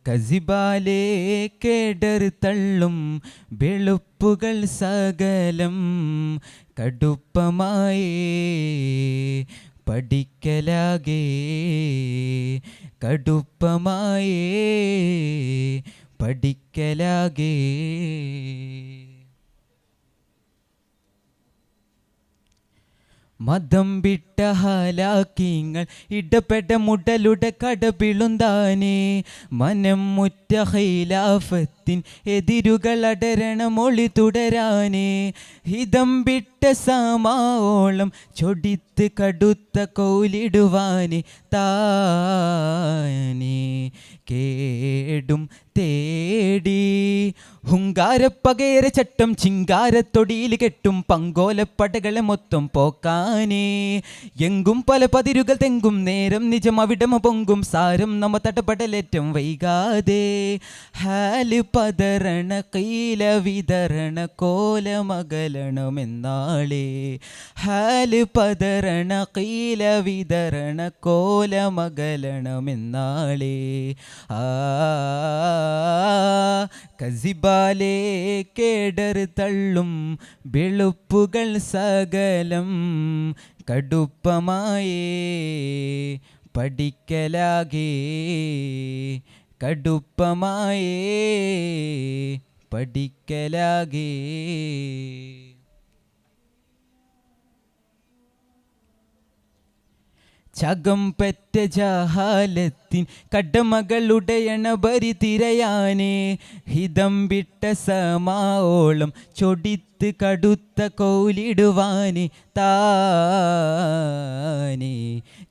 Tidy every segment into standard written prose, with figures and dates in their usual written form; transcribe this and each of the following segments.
കസിബാലേ കേടർ തള്ളും വെളുപ്പുകൾ സകലം കടുപ്പമായേ പഠിക്കലാകെ കടുപ്പമായേ പഠിക്കലാകെ. മതം വിട്ട ഹലാക്കിങ്ങൾ ഇടപെട മുടലുടെ കടപിളുന്താനേ മനം മുറ്റ ഖിലാഫത്തിൻ എതിരുകൾ അടരണ മൊഴി തുടരാനേ ഹിതം വിട്ട സമാവോളം ചൊടിത്ത് കടുത്ത കോലിടുവാനേ താനേ കേടും തേടി ഹുങ്കാരപ്പകേര ചട്ടം ചിങ്കാരത്തൊടിയിൽ കെട്ടും പങ്കോലപ്പടകളെ മൊത്തം പോക്കാനേ എങ്കും പല പതിരുകൾ തെങ്കും നേരം നിജം അവിടമ പൊങ്കും സാരം നമ്മ തട്ടപ്പെടലേറ്റം വൈകാതെ ഹാല് പതരണ കൈല വിതരണ കോലമകലണമെന്നാളേ ഹാല് പതരണ കൈല വിതരണ കോലമകലണമെന്നാളേ കസിബാലേ കേടർ തള്ളും വെളുപ്പുകൾ സകലം കടുപ്പമായേ പഠിക്കലാകെ കടുപ്പമായേ പഠിക്കലാകെ. ചകം പെറ്റ ജഹാലത്തിൻ കടമകളുടെയണ ബരി തിരയാനേ ഹിതം വിട്ട സമാവോളം ചൊടിത്ത് കടുത്ത കോലിടുവാനേ താനേ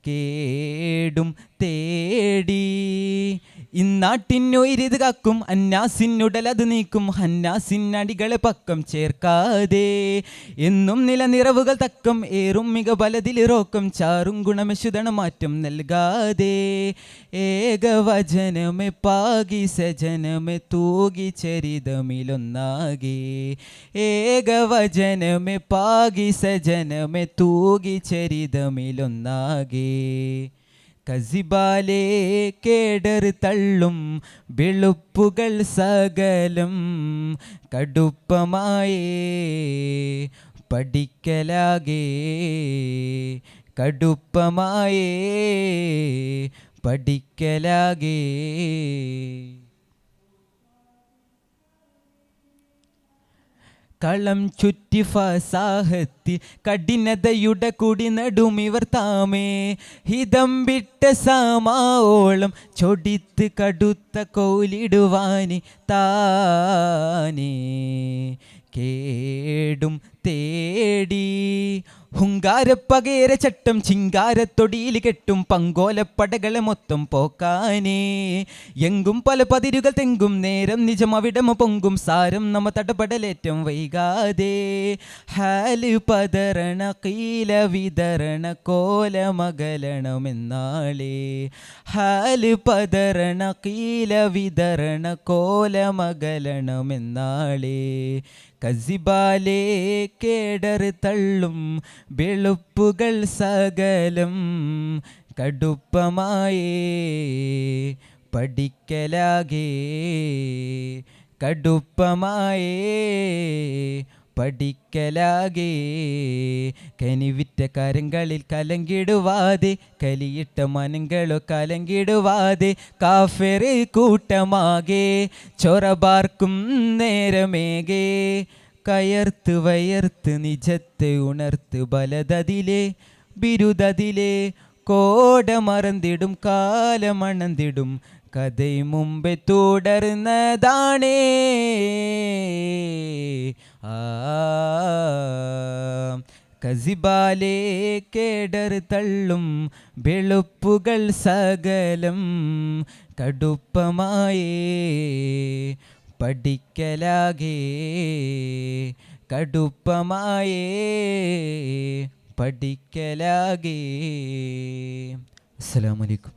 കേടും തേടി ഇന്നാട്ടിനുയിരിത് കാക്കും അന്നാസിനുടലത് നീക്കും ഹന്നാസിനടികളെ പക്കം ചേർക്കാതെ എന്നും നിലനിറവുകൾ തക്കം ഏറും മിക ബലതിലിറോക്കം ചാറും ഗുണമെശുതണ മാറ്റം നൽകാതെ ഏകവചനമെ പാകി സജനമെ തൂകി ചരിതമിലൊന്നാകെ ഏകവചനമെ പാകി സജനമെ തൂകി ചരിതമിലൊന്നാകെ കസിബാലേ കേടർ തള്ളും വെളുപ്പുകൾ സകലം കടുപ്പമായേ പഠിക്കലാകെ കടുപ്പമായേ പഠിക്കലാകെ. കളം ചുറ്റി ഫസാഹത്തിൽ കഠിനതയുടെ കുടി നടുമിവർ താമേ ഹിതം വിട്ട സമാവോളം ചൊടിത്ത് കടുത്ത കോലിടുവാനേ താനേ കേടും തേടി ഹുങ്കാരപ്പകേര ചട്ടം ചിങ്കാരത്തൊടിയിൽ കെട്ടും പങ്കോലപ്പടകളെ മൊത്തം പോക്കാനേ എങ്കും പല പതിരുകൾ തെങ്കും നേരം നിജം അവിടമ പൊങ്കും സാരം നമ്മ തടപടലേറ്റം വൈകാതെ ഹാല് പതരണ കീല വിതരണ കോലമകലണമെന്നാളേ ഹാല് പതരണ കീല വിതരണ കോലമകലണമെന്നാളേ കസിബാലേ കേടർ തള്ളും വെളുപ്പുകൾ സകലം കടുപ്പമായേ പഠിക്കലാകെ കടുപ്പമായേ പഠിക്കലാകെ. കനിവിറ്റ കരങ്ങളിൽ കലങ്കിടുവാതെ കലിയിട്ട മനങ്ങളോ കലങ്കിടുവാതെ കാഫിറ് കൂട്ടമാകെ ചൊറബാർക്കും നേരമേകെ കയർത്ത് വയർത്ത് നിജത്തെ ഉണർത്ത് ബലതതിലെ ബിരുദതിലെ കോട മറന്നിടും കാലമണന്നിടും കഥൈ മുമ്പേ തുടർന്നതാണേ കസിബാലേ കേടർ തള്ളും വെളുപ്പുകൾ സകലം കടുപ്പമായേ പഠിക്കലാകെ കടുപ്പമായേ പഠിക്കലാകെ. അസ്സലാമു അലൈക്കും.